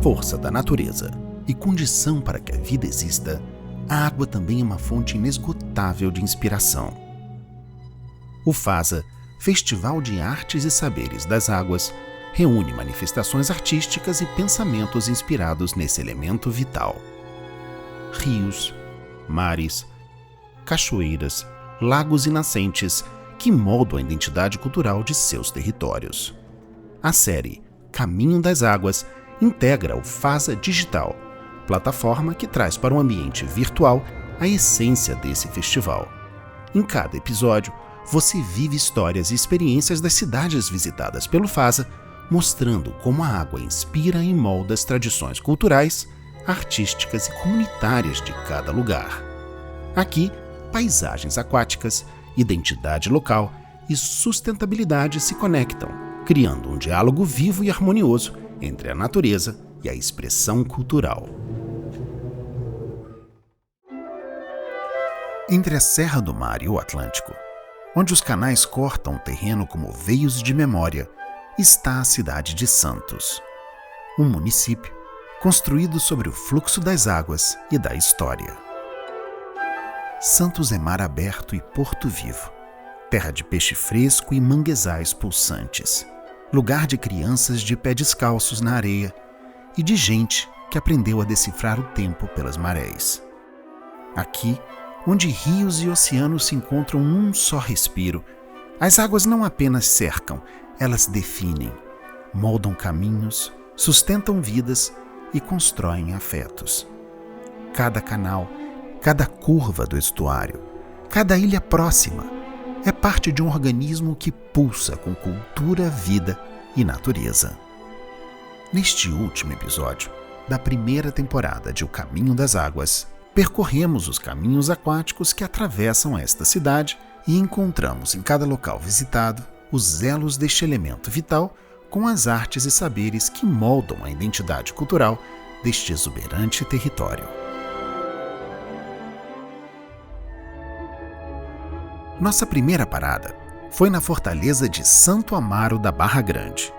Força da natureza e condição para que a vida exista, a água também é uma fonte inesgotável de inspiração. O FASA, Festival de Artes e Saberes das Águas, reúne manifestações artísticas e pensamentos inspirados nesse elemento vital. Rios, mares, cachoeiras, lagos e nascentes que moldam a identidade cultural de seus territórios. A série Caminho das Águas integra o FASA Digital, plataforma que traz para o ambiente virtual a essência desse festival. Em cada episódio, você vive histórias e experiências das cidades visitadas pelo FASA, mostrando como a água inspira e molda as tradições culturais, artísticas e comunitárias de cada lugar. Aqui, paisagens aquáticas, identidade local e sustentabilidade se conectam, criando um diálogo vivo e harmonioso entre a natureza e a expressão cultural. Entre a Serra do Mar e o Atlântico, onde os canais cortam o terreno como veios de memória, está a cidade de Santos, um município construído sobre o fluxo das águas e da história. Santos é mar aberto e porto vivo, terra de peixe fresco e manguezais pulsantes, lugar de crianças de pé descalços na areia e de gente que aprendeu a decifrar o tempo pelas marés. Aqui, onde rios e oceanos se encontram num só respiro, as águas não apenas cercam, elas definem, moldam caminhos, sustentam vidas e constroem afetos. Cada canal, cada curva do estuário, cada ilha próxima é parte de um organismo que pulsa com cultura, vida e natureza. Neste último episódio da primeira temporada de O Caminho das Águas, percorremos os caminhos aquáticos que atravessam esta cidade e encontramos em cada local visitado os elos deste elemento vital com as artes e saberes que moldam a identidade cultural deste exuberante território. Nossa primeira parada foi na fortaleza de Santo Amaro da Barra Grande.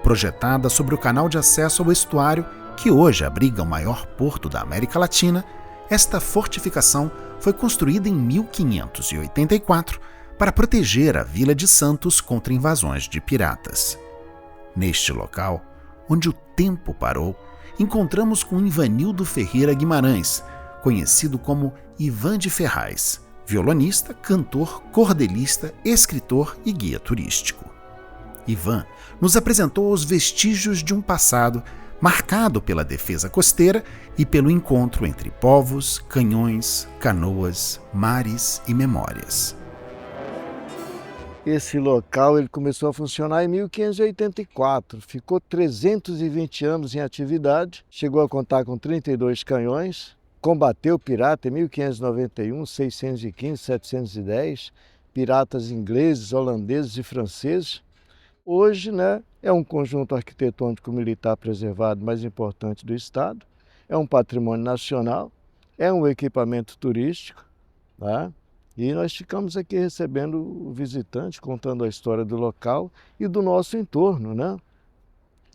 Projetada sobre o canal de acesso ao estuário, que hoje abriga o maior porto da América Latina, esta fortificação foi construída em 1584 para proteger a Vila de Santos contra invasões de piratas. Neste local, onde o tempo parou, encontramos com Ivanildo Ferreira Guimarães, conhecido como Ivan de Ferraz, violonista, cantor, cordelista, escritor e guia turístico. Ivan nos apresentou os vestígios de um passado marcado pela defesa costeira e pelo encontro entre povos, canhões, canoas, mares e memórias. Esse local ele começou a funcionar em 1584, ficou 320 anos em atividade, chegou a contar com 32 canhões, combateu pirata em 1591, 615, 710, piratas ingleses, holandeses e franceses. Hoje, é um conjunto arquitetônico militar preservado mais importante do estado, é um patrimônio nacional, é um equipamento turístico, tá? E nós ficamos aqui recebendo o visitante, contando a história do local e do nosso entorno,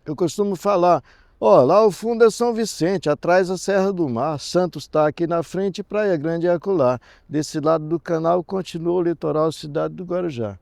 Eu costumo falar, lá ao fundo é São Vicente, atrás a Serra do Mar, Santos está aqui na frente e Praia Grande é acolá. Desse lado do canal continua o litoral Cidade do Guarujá.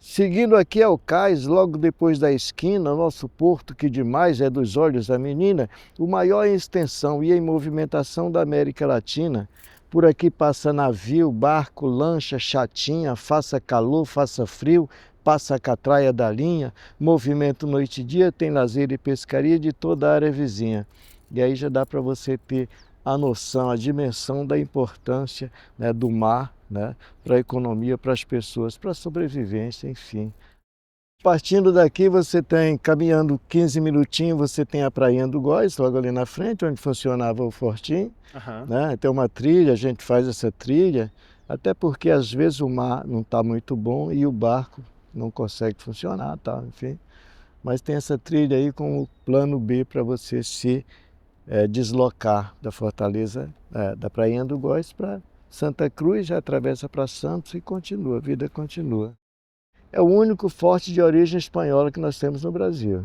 Seguindo aqui ao cais, logo depois da esquina, nosso porto, que demais é dos olhos da menina, o maior em extensão e em movimentação da América Latina. Por aqui passa navio, barco, lancha, chatinha, faça calor, faça frio, passa a catraia da linha, movimento noite e dia, tem lazer e pescaria de toda a área vizinha. E aí já dá para você ter a noção, a dimensão da importância do mar, para a economia, para as pessoas, para a sobrevivência, enfim. Partindo daqui, você tem, caminhando 15 minutinhos, você tem a Prainha do Góis, logo ali na frente, onde funcionava o fortinho. Tem uma trilha, a gente faz essa trilha, até porque às vezes o mar não está muito bom e o barco não consegue funcionar, enfim. Mas tem essa trilha aí com o plano B para você se deslocar da fortaleza, da Prainha do Góis para Santa Cruz, já atravessa para Santos e continua, a vida continua. É o único forte de origem espanhola que nós temos no Brasil.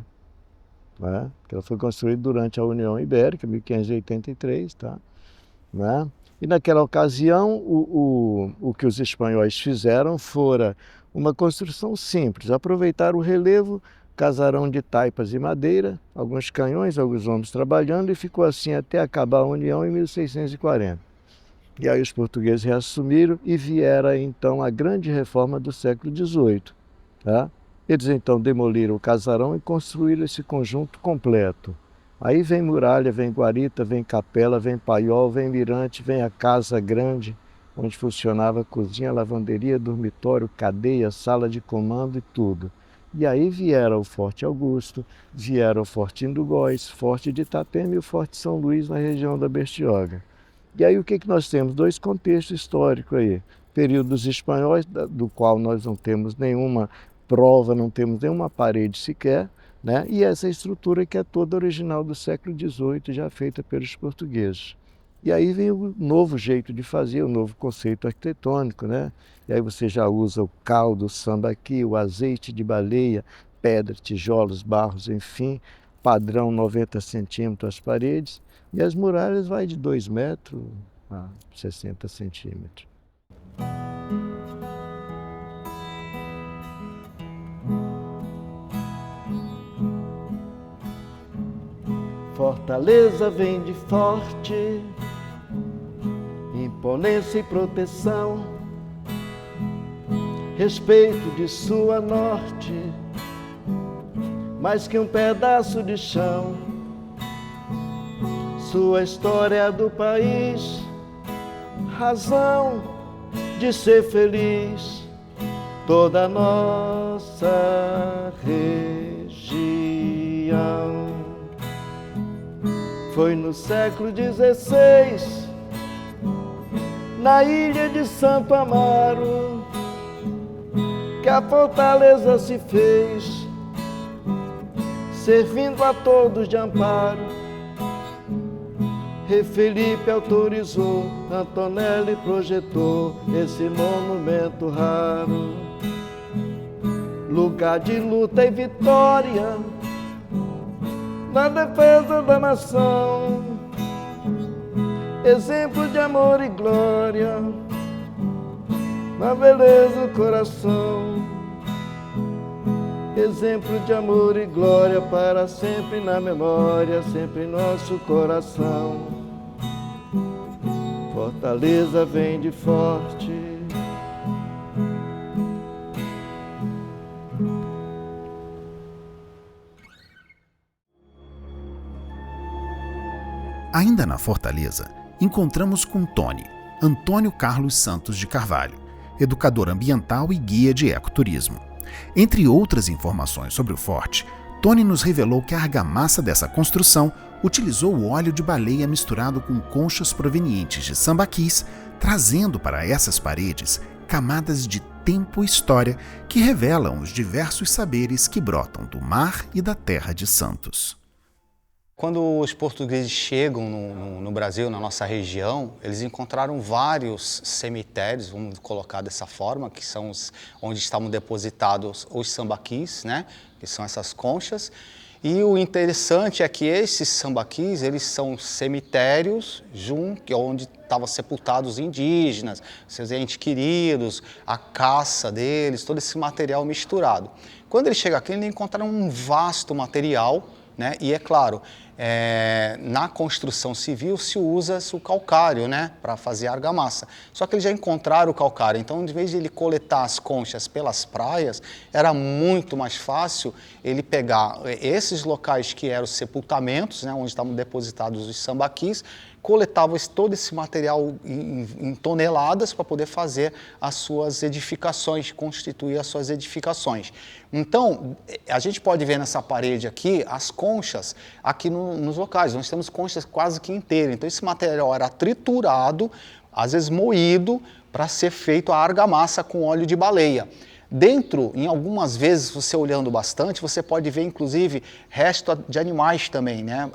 né? Que ela foi construída durante a União Ibérica, 1583, tá? Né? E naquela ocasião, o que os espanhóis fizeram fora uma construção simples, aproveitaram o relevo, casarão de taipas e madeira, alguns canhões, alguns homens trabalhando, e ficou assim até acabar a União em 1640. E aí os portugueses reassumiram e viera então a grande reforma do século XVIII. Tá? Eles então demoliram o casarão e construíram esse conjunto completo. Aí vem muralha, vem guarita, vem capela, vem paiol, vem mirante, vem a casa grande, onde funcionava cozinha, lavanderia, dormitório, cadeia, sala de comando e tudo. E aí vieram o Forte Augusto, vieram o Forte Indugóis, Forte de Itapema e o Forte São Luís na região da Bertioga. E aí o que nós temos? Dois contextos históricos aí. Período dos espanhóis, do qual nós não temos nenhuma prova, não temos nenhuma parede sequer, né? E essa estrutura que é toda original do século XVIII, já feita pelos portugueses. E aí vem o novo jeito de fazer, o novo conceito arquitetônico, né? E aí você já usa o caldo, o sambaqui, o azeite de baleia, pedra, tijolos, barros, enfim, padrão 90 centímetros as paredes, e as muralhas vai de 2 metros a 60 centímetros. Fortaleza vem de forte, imponência e proteção, respeito de sua norte, mais que um pedaço de chão. Sua história do país, razão de ser feliz, toda a nossa região. Foi no século XVI, na ilha de Santo Amaro, que a fortaleza se fez, servindo a todos de amparo. Rei Felipe autorizou, Antonelli projetou esse monumento raro. Lugar de luta e vitória, na defesa da nação, exemplo de amor e glória, na beleza do coração. Exemplo de amor e glória, para sempre na memória, sempre em nosso coração. Fortaleza vem de forte. Ainda na Fortaleza, encontramos com Tony, Antônio Carlos Santos de Carvalho, educador ambiental e guia de ecoturismo. Entre outras informações sobre o forte, Tony nos revelou que a argamassa dessa construção utilizou o óleo de baleia misturado com conchas provenientes de sambaquis, trazendo para essas paredes camadas de tempo e história que revelam os diversos saberes que brotam do mar e da terra de Santos. Quando os portugueses chegam no Brasil, na nossa região, eles encontraram vários cemitérios, vamos colocar dessa forma, que são onde estavam depositados os sambaquis, né? Que são essas conchas. E o interessante é que esses sambaquis, eles são cemitérios onde estavam sepultados os indígenas, seus entes queridos, a caça deles, todo esse material misturado. Quando eles chegam aqui, eles encontraram um vasto material, né? E é claro, na construção civil se usa o calcário, né, para fazer a argamassa. Só que eles já encontraram o calcário, então, em vez de ele coletar as conchas pelas praias, era muito mais fácil ele pegar esses locais que eram os sepultamentos, né, onde estavam depositados os sambaquis, coletava todo esse material em toneladas para poder fazer as suas edificações, constituir as suas edificações. Então, a gente pode ver nessa parede aqui as conchas aqui nos locais. Nós temos conchas quase que inteiras. Então, esse material era triturado, às vezes moído, para ser feito a argamassa com óleo de baleia. Dentro, em algumas vezes, você olhando bastante, você pode ver, inclusive, resto de animais também, né?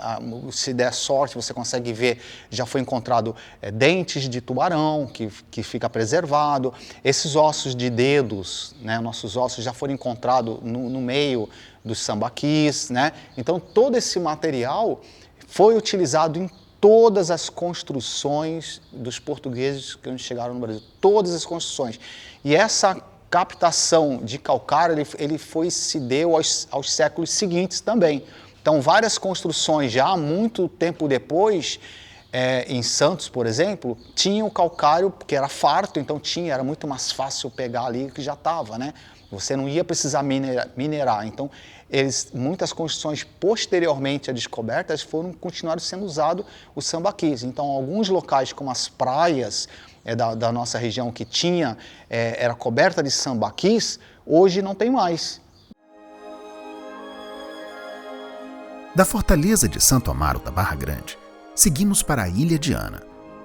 Se der sorte, você consegue ver, já foi encontrado dentes de tubarão, que fica preservado. Esses ossos de dedos, né? Nossos ossos já foram encontrados no meio dos sambaquis, né? Então, todo esse material foi utilizado em todas as construções dos portugueses que chegaram no Brasil. Todas as construções. E essa captação de calcário, ele se deu aos séculos seguintes também. Então, várias construções já há muito tempo depois, em Santos, por exemplo, tinham calcário, porque era farto, então era muito mais fácil pegar ali que já estava, né? Você não ia precisar minerar. Então, muitas construções posteriormente à descoberta continuaram sendo usados os sambaquis. Então, alguns locais, como as praias da nossa região que era coberta de sambaquis, hoje não tem mais. Da fortaleza de Santo Amaro da Barra Grande, seguimos para a Ilha de Ana,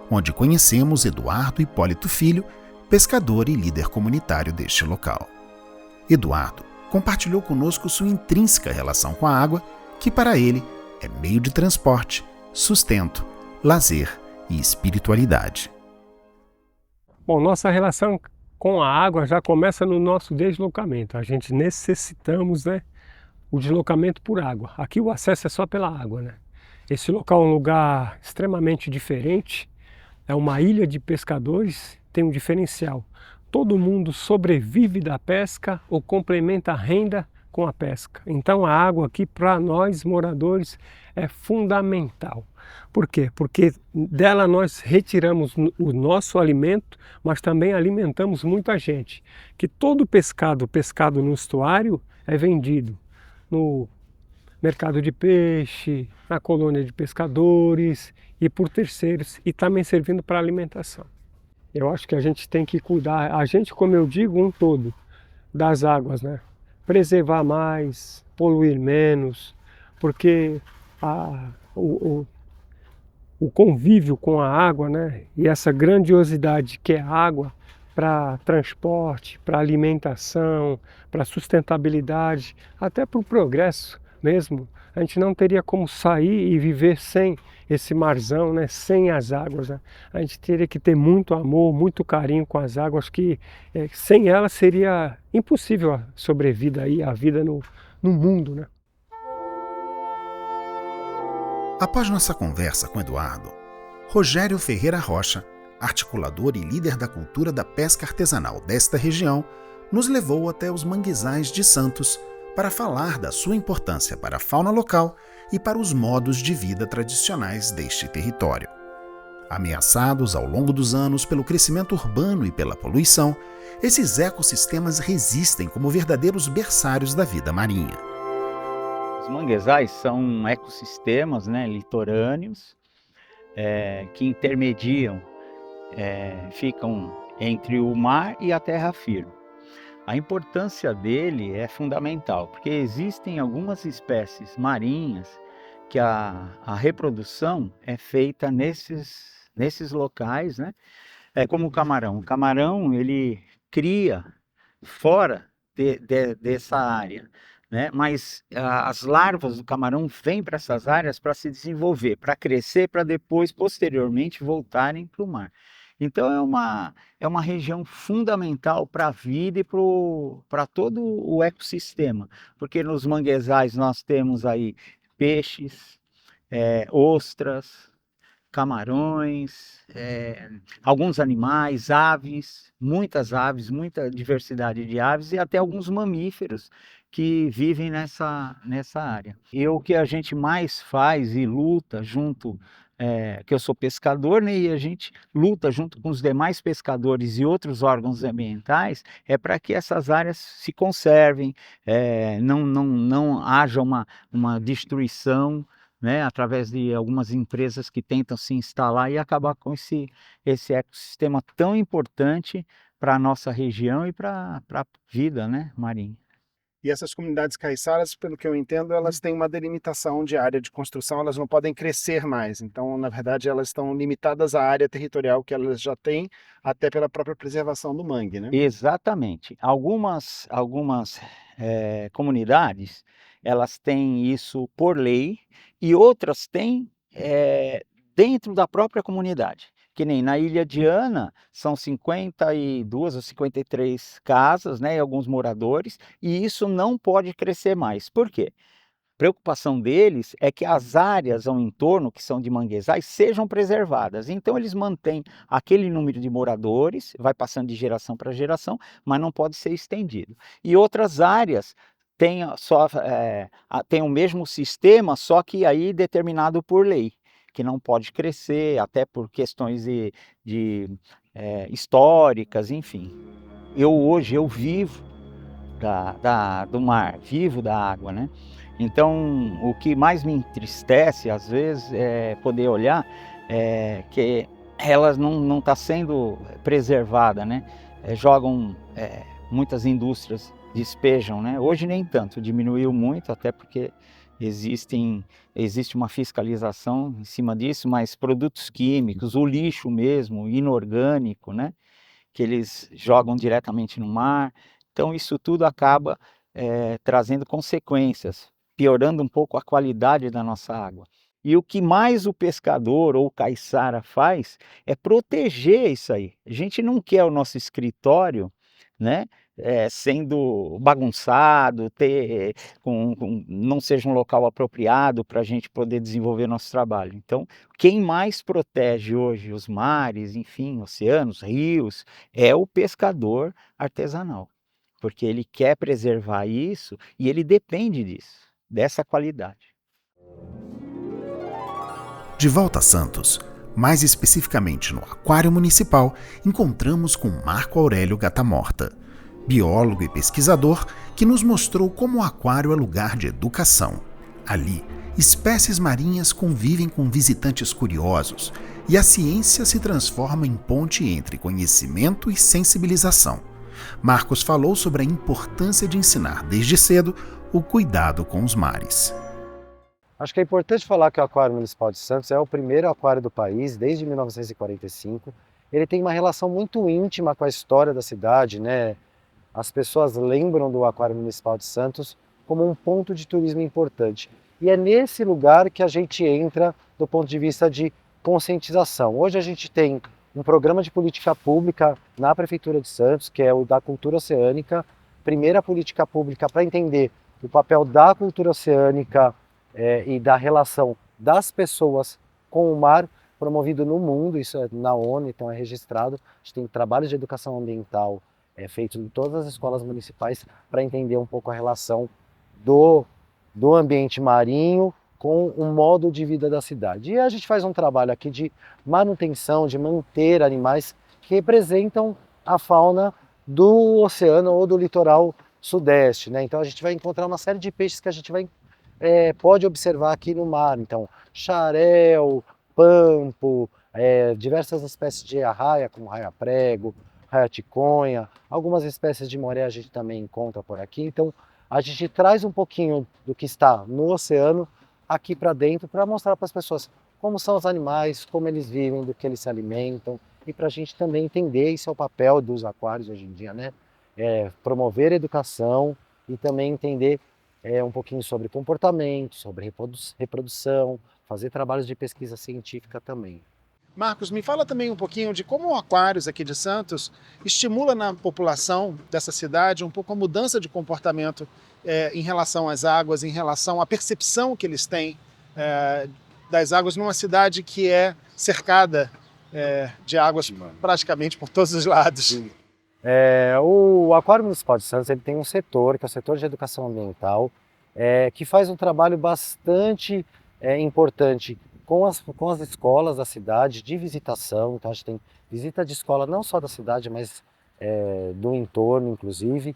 onde conhecemos Eduardo Hipólito Filho, pescador e líder comunitário deste local. Eduardo compartilhou conosco sua intrínseca relação com a água, que para ele é meio de transporte, sustento, lazer e espiritualidade. Bom, nossa relação com a água já começa no nosso deslocamento. A gente necessitamos, né, o deslocamento por água. Aqui o acesso é só pela água, né? Esse local é um lugar extremamente diferente, é uma ilha de pescadores, tem um diferencial. Todo mundo sobrevive da pesca ou complementa a renda com a pesca. Então a água aqui para nós moradores é fundamental. Por quê? Porque dela nós retiramos o nosso alimento, mas também alimentamos muita gente. Que todo pescado no estuário é vendido no mercado de peixe, na colônia de pescadores e por terceiros, e também servindo para alimentação. Eu acho que a gente tem que cuidar, a gente, como eu digo, um todo, das águas, né? Preservar mais, poluir menos, porque o convívio com a água, né? E essa grandiosidade que é a água para transporte, para alimentação, para sustentabilidade, até para o progresso mesmo, a gente não teria como sair e viver sem esse marzão, né? Sem as águas, né? A gente teria que ter muito amor, muito carinho com as águas, que sem elas seria impossível a sobrevida aí, a vida no mundo, né? Após nossa conversa com Eduardo, Rogério Ferreira Rocha, articulador e líder da cultura da pesca artesanal desta região, nos levou até os manguezais de Santos para falar da sua importância para a fauna local e para os modos de vida tradicionais deste território. Ameaçados ao longo dos anos pelo crescimento urbano e pela poluição, esses ecossistemas resistem como verdadeiros berçários da vida marinha. Os manguezais são ecossistemas, né, litorâneos que intermediam, ficam entre o mar e a terra firme. A importância dele é fundamental, porque existem algumas espécies marinhas que a reprodução é feita nesses locais, né? Como o camarão. O camarão, ele cria fora dessa área, né? Mas as larvas do camarão vêm para essas áreas para se desenvolver, para crescer, para depois, posteriormente, voltarem para o mar. Então é uma região fundamental para a vida e para todo o ecossistema, porque nos manguezais nós temos aí peixes, ostras, camarões, alguns animais, aves, muita diversidade de aves e até alguns mamíferos que vivem nessa área. E o que a gente mais faz e luta junto, que eu sou pescador, né, e a gente luta junto com os demais pescadores e outros órgãos ambientais, é para que essas áreas se conservem, não haja uma destruição, né, através de algumas empresas que tentam se instalar e acabar com esse ecossistema tão importante para a nossa região e para a vida, né, marinha. E essas comunidades caiçaras, pelo que eu entendo, elas têm uma delimitação de área de construção, elas não podem crescer mais. Então, na verdade, elas estão limitadas à área territorial que elas já têm, até pela própria preservação do mangue, né? Exatamente. Algumas comunidades, elas têm isso por lei e outras têm dentro da própria comunidade. Que nem na Ilha de Ana, são 52 ou 53 casas, né, e alguns moradores, e isso não pode crescer mais. Por quê? Preocupação deles é que as áreas ao entorno, que são de manguezais, sejam preservadas. Então eles mantêm aquele número de moradores, vai passando de geração para geração, mas não pode ser estendido. E outras áreas têm, têm o mesmo sistema, só que aí determinado por lei, que não pode crescer, até por questões históricas, enfim. Hoje eu vivo do mar, vivo da água, né? Então, o que mais me entristece, às vezes, é poder olhar que elas não tá sendo preservada, né? Muitas indústrias despejam, né? Hoje nem tanto, diminuiu muito, até porque existe uma fiscalização em cima disso, mas produtos químicos, o lixo mesmo, inorgânico, né? Que eles jogam diretamente no mar. Então, isso tudo acaba trazendo consequências, piorando um pouco a qualidade da nossa água. E o que mais o pescador ou o caiçara faz é proteger isso aí. A gente não quer o nosso escritório, né, sendo bagunçado, não seja um local apropriado para a gente poder desenvolver nosso trabalho. Então, quem mais protege hoje os mares, enfim, oceanos, rios, é o pescador artesanal, porque ele quer preservar isso e ele depende disso, dessa qualidade. De volta a Santos, mais especificamente no Aquário Municipal, encontramos com Marco Aurélio Gatamorta, biólogo e pesquisador que nos mostrou como o aquário é lugar de educação. Ali, espécies marinhas convivem com visitantes curiosos e a ciência se transforma em ponte entre conhecimento e sensibilização. Marcos falou sobre a importância de ensinar desde cedo o cuidado com os mares. Acho que é importante falar que o Aquário Municipal de Santos é o primeiro aquário do país desde 1945. Ele tem uma relação muito íntima com a história da cidade, né? As pessoas lembram do Aquário Municipal de Santos como um ponto de turismo importante. E é nesse lugar que a gente entra do ponto de vista de conscientização. Hoje a gente tem um programa de política pública na Prefeitura de Santos, que é o da cultura oceânica, primeira política pública para entender o papel da cultura oceânica e da relação das pessoas com o mar, promovido no mundo, isso é na ONU, então é registrado. A gente tem trabalhos de educação ambiental feitos em todas as escolas municipais para entender um pouco a relação do ambiente marinho com o modo de vida da cidade. E a gente faz um trabalho aqui de manutenção, de manter animais que representam a fauna do oceano ou do litoral sudeste, né? Então a gente vai encontrar uma série de peixes que a gente pode observar aqui no mar. Então, xarel, pampo, diversas espécies de arraia, como raia-prego, raia-ticonha, algumas espécies de moré a gente também encontra por aqui. Então, a gente traz um pouquinho do que está no oceano aqui para dentro para mostrar para as pessoas como são os animais, como eles vivem, do que eles se alimentam, e para a gente também entender, esse é o papel dos aquários hoje em dia, né? Promover a educação e também entender um pouquinho sobre comportamento, sobre reprodução, fazer trabalhos de pesquisa científica também. Marcos, me fala também um pouquinho de como o Aquários aqui de Santos estimula na população dessa cidade um pouco a mudança de comportamento em relação às águas, em relação à percepção que eles têm das águas numa cidade que é cercada de águas praticamente por todos os lados. O Aquário Municipal de Santos ele tem um setor, que é o setor de educação ambiental, que faz um trabalho bastante importante com as escolas da cidade, de visitação. Então a gente tem visita de escola não só da cidade, mas do entorno, inclusive.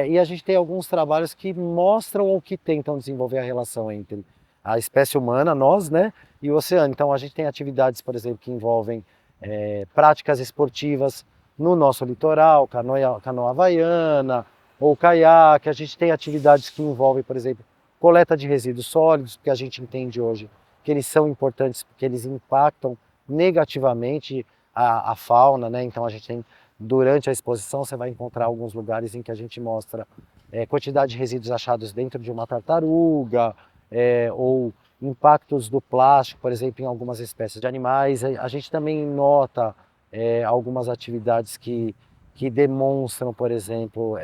E a gente tem alguns trabalhos que mostram ou que tentam desenvolver a relação entre a espécie humana, nós, né, e o oceano. Então a gente tem atividades, por exemplo, que envolvem práticas esportivas no nosso litoral, canoa havaiana, ou caiaque. A gente tem atividades que envolvem, por exemplo, coleta de resíduos sólidos, porque a gente entende hoje que eles são importantes, porque eles impactam negativamente a fauna, né? Então a gente tem, durante a exposição, você vai encontrar alguns lugares em que a gente mostra quantidade de resíduos achados dentro de uma tartaruga, ou impactos do plástico, por exemplo, em algumas espécies de animais. A gente também nota algumas atividades que demonstram, por exemplo,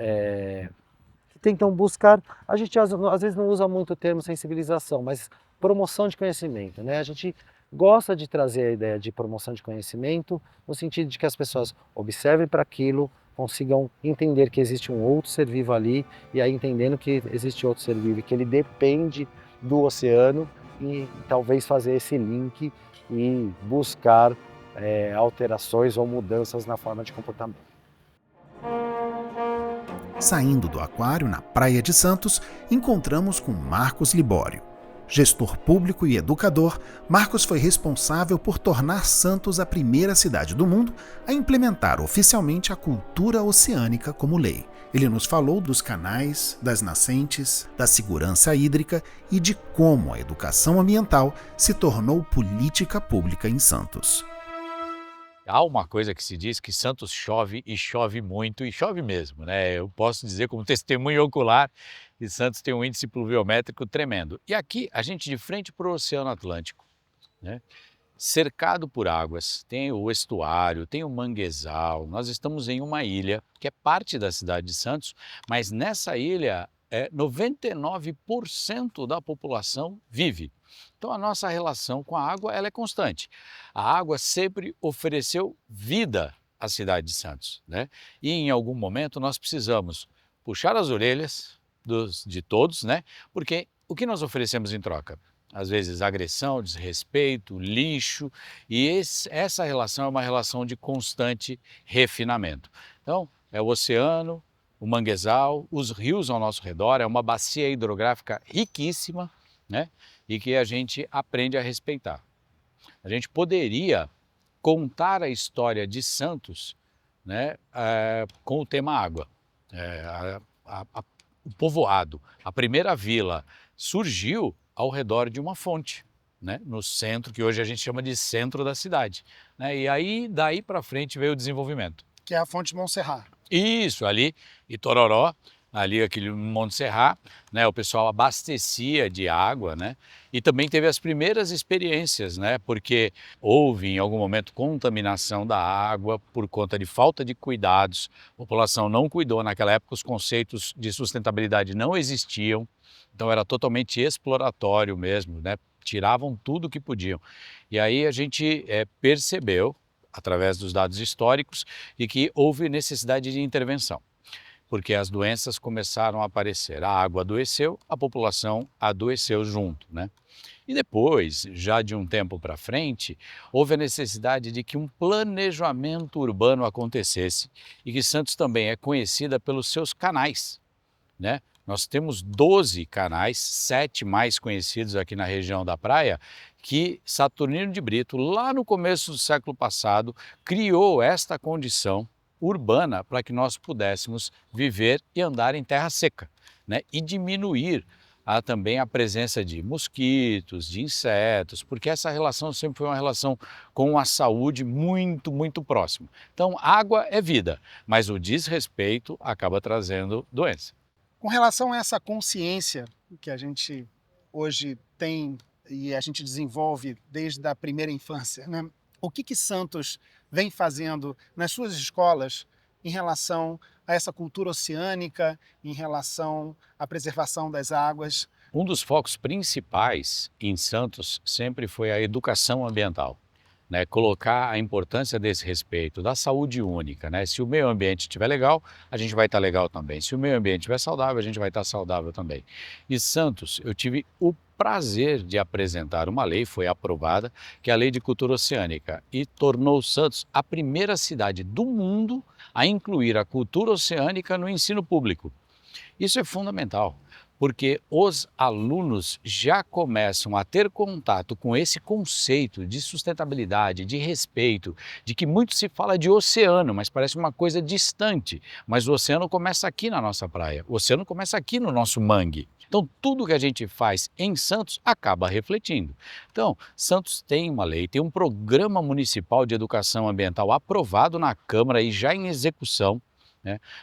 que tentam buscar, a gente às vezes não usa muito o termo sensibilização, mas promoção de conhecimento, né? A gente gosta de trazer a ideia de promoção de conhecimento no sentido de que as pessoas observem para aquilo, consigam entender que existe um outro ser vivo ali, e aí entendendo que existe outro ser vivo e que ele depende do oceano, e talvez fazer esse link e buscar alterações ou mudanças na forma de comportamento. Saindo do aquário na Praia de Santos, encontramos com Marcos Libório. Gestor público e educador, Marcos foi responsável por tornar Santos a primeira cidade do mundo a implementar oficialmente a cultura oceânica como lei. Ele nos falou dos canais, das nascentes, da segurança hídrica e de como a educação ambiental se tornou política pública em Santos. Há uma coisa que se diz que Santos chove e chove muito, e chove mesmo, né? Eu posso dizer como testemunho ocular que Santos tem um índice pluviométrico tremendo. E aqui, a gente de frente para o Oceano Atlântico, né? Cercado por águas, tem o estuário, tem o manguezal, nós estamos em uma ilha que é parte da cidade de Santos, mas nessa ilha 99% da população vive. Então a nossa relação com a água ela é constante. A água sempre ofereceu vida à cidade de Santos, né? E em algum momento nós precisamos puxar as orelhas de todos, né? Porque o que nós oferecemos em troca? Às vezes agressão, desrespeito, lixo, e essa relação é uma relação de constante refinamento. Então é o oceano, o manguezal, os rios ao nosso redor, é uma bacia hidrográfica riquíssima, né? E que a gente aprende a respeitar. A gente poderia contar a história de Santos, né, com o tema água. O povoado, a primeira vila, surgiu ao redor de uma fonte, né, no centro, que hoje a gente chama de centro da cidade, né? E aí, daí para frente veio o desenvolvimento. Que é a fonte Montserrat. Isso, ali, Itororó, ali aquele Monte Serrat, né, o pessoal abastecia de água, né, e também teve as primeiras experiências, né, porque houve em algum momento contaminação da água por conta de falta de cuidados, a população não cuidou, naquela época os conceitos de sustentabilidade não existiam, então era totalmente exploratório mesmo, né, tiravam tudo que podiam. E aí a gente percebeu, através dos dados históricos, de que houve necessidade de intervenção, porque as doenças começaram a aparecer. A água adoeceu, a população adoeceu junto, né? E depois, já de um tempo para frente, houve a necessidade de que um planejamento urbano acontecesse e que Santos também é conhecida pelos seus canais, né? Nós temos 12 canais, 7 mais conhecidos aqui na região da praia, que Saturnino de Brito, lá no começo do século passado, criou esta condição urbana para que nós pudéssemos viver e andar em terra seca, né? E diminuir também a presença de mosquitos, de insetos, porque essa relação sempre foi uma relação com a saúde muito, muito próxima. Então, água é vida, mas o desrespeito acaba trazendo doença. Com relação a essa consciência que a gente hoje tem e a gente desenvolve desde a primeira infância, né? O que Santos vem fazendo nas suas escolas em relação a essa cultura oceânica, em relação à preservação das águas? Um dos focos principais em Santos sempre foi a educação ambiental, né? Colocar a importância desse respeito, da saúde única, né? Se o meio ambiente estiver legal, a gente vai estar legal também. Se o meio ambiente estiver saudável, a gente vai estar saudável também. E Santos, eu tive o prazer de apresentar uma lei, foi aprovada, que é a Lei de Cultura Oceânica, e tornou Santos a primeira cidade do mundo a incluir a cultura oceânica no ensino público. Isso é fundamental, porque os alunos já começam a ter contato com esse conceito de sustentabilidade, de respeito, de que muito se fala de oceano, mas parece uma coisa distante. Mas o oceano começa aqui na nossa praia, o oceano começa aqui no nosso mangue. Então, tudo que a gente faz em Santos acaba refletindo. Então, Santos tem uma lei, tem um programa municipal de educação ambiental aprovado na Câmara e já em execução.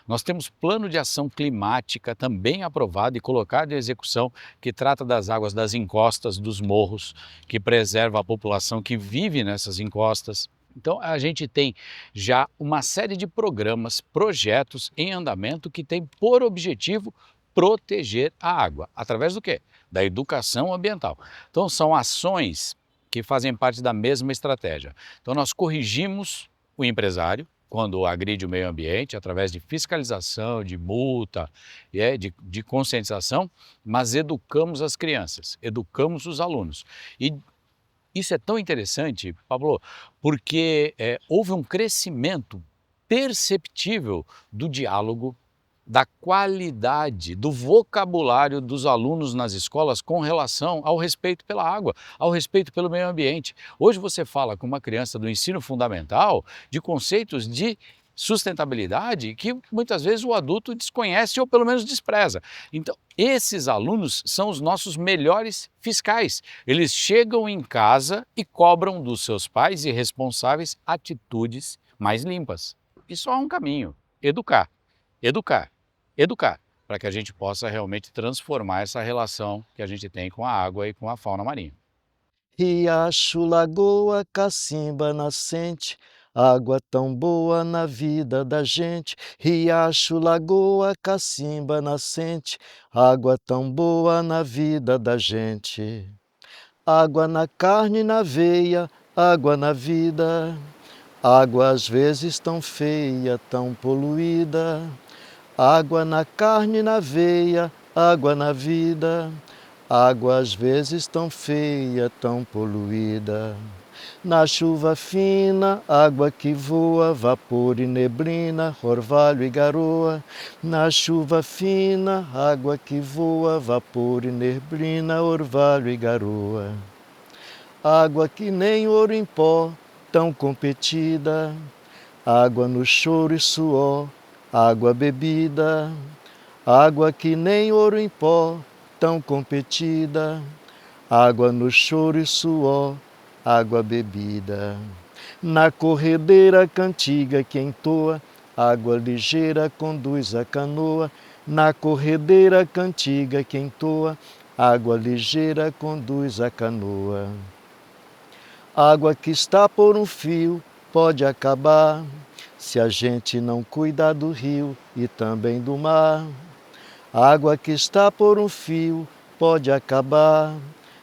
Nós temos plano de ação climática também aprovado e colocado em execução, que trata das águas das encostas, dos morros, que preserva a população que vive nessas encostas. Então a gente tem já uma série de programas, projetos em andamento que tem por objetivo proteger a água. Através do quê? Da educação ambiental. Então são ações que fazem parte da mesma estratégia. Então nós corrigimos o empresário quando agride o meio ambiente, através de fiscalização, de multa, de conscientização, mas educamos as crianças, educamos os alunos. E isso é tão interessante, Pablo, porque houve um crescimento perceptível do diálogo, da qualidade, do vocabulário dos alunos nas escolas com relação ao respeito pela água, ao respeito pelo meio ambiente. Hoje você fala com uma criança do ensino fundamental de conceitos de sustentabilidade que muitas vezes o adulto desconhece ou pelo menos despreza. Então, esses alunos são os nossos melhores fiscais. Eles chegam em casa e cobram dos seus pais e responsáveis atitudes mais limpas. E só há um caminho: educar. Educar, educar, para que a gente possa realmente transformar essa relação que a gente tem com a água e com a fauna marinha. Riacho, lagoa, cacimba, nascente, água tão boa na vida da gente. Riacho, lagoa, cacimba, nascente, água tão boa na vida da gente. Água na carne e na veia, água na vida, água às vezes tão feia, tão poluída. Água na carne e na veia, água na vida, água às vezes tão feia, tão poluída. Na chuva fina, água que voa, vapor e neblina, orvalho e garoa. Na chuva fina, água que voa, vapor e neblina, orvalho e garoa. Água que nem ouro em pó, tão competida, água no choro e suor, água bebida, água que nem ouro em pó, tão competida, água no choro e suor, água bebida. Na corredeira cantiga que entoa, água ligeira conduz a canoa. Na corredeira cantiga que entoa, água ligeira conduz a canoa. Água que está por um fio pode acabar, se a gente não cuidar do rio e também do mar. Água que está por um fio pode acabar,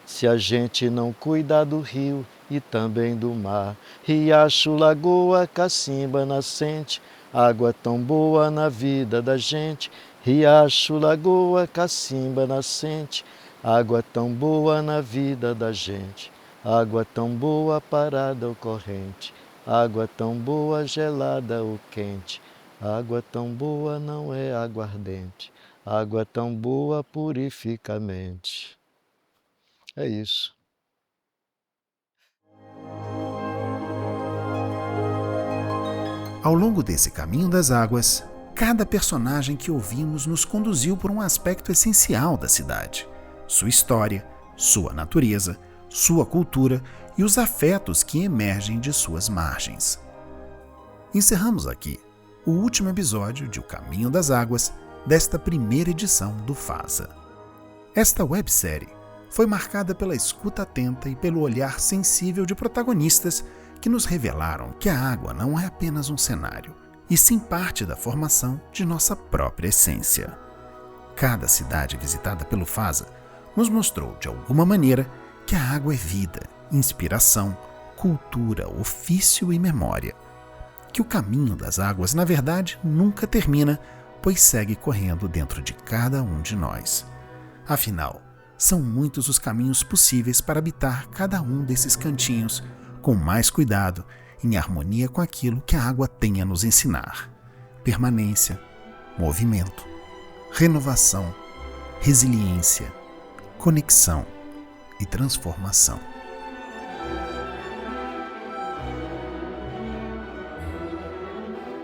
se a gente não cuidar do rio e também do mar. Riacho, lagoa, cacimba, nascente, água tão boa na vida da gente. Riacho, lagoa, cacimba, nascente, água tão boa na vida da gente. Água tão boa parada ou corrente, água tão boa gelada ou quente, água tão boa não é aguardente, água tão boa purifica a mente. É isso. Ao longo desse caminho das águas, cada personagem que ouvimos nos conduziu por um aspecto essencial da cidade: sua história, sua natureza, sua cultura e os afetos que emergem de suas margens. Encerramos aqui o último episódio de O Caminho das Águas desta primeira edição do FASA. Esta websérie foi marcada pela escuta atenta e pelo olhar sensível de protagonistas que nos revelaram que a água não é apenas um cenário, e sim parte da formação de nossa própria essência. Cada cidade visitada pelo FASA nos mostrou, de alguma maneira, que a água é vida, inspiração, cultura, ofício e memória. Que o caminho das águas, na verdade, nunca termina, pois segue correndo dentro de cada um de nós. Afinal, são muitos os caminhos possíveis para habitar cada um desses cantinhos, com mais cuidado, em harmonia com aquilo que a água tem a nos ensinar: permanência, movimento, renovação, resiliência, conexão e transformação.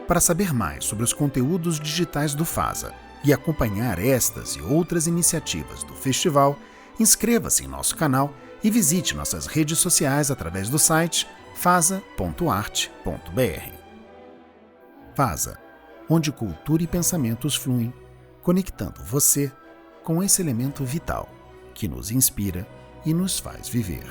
Para saber mais sobre os conteúdos digitais do FASA e acompanhar estas e outras iniciativas do festival, inscreva-se em nosso canal e visite nossas redes sociais através do site fasa.arte.br. FASA, onde cultura e pensamentos fluem, conectando você com esse elemento vital que nos inspira e nos faz viver.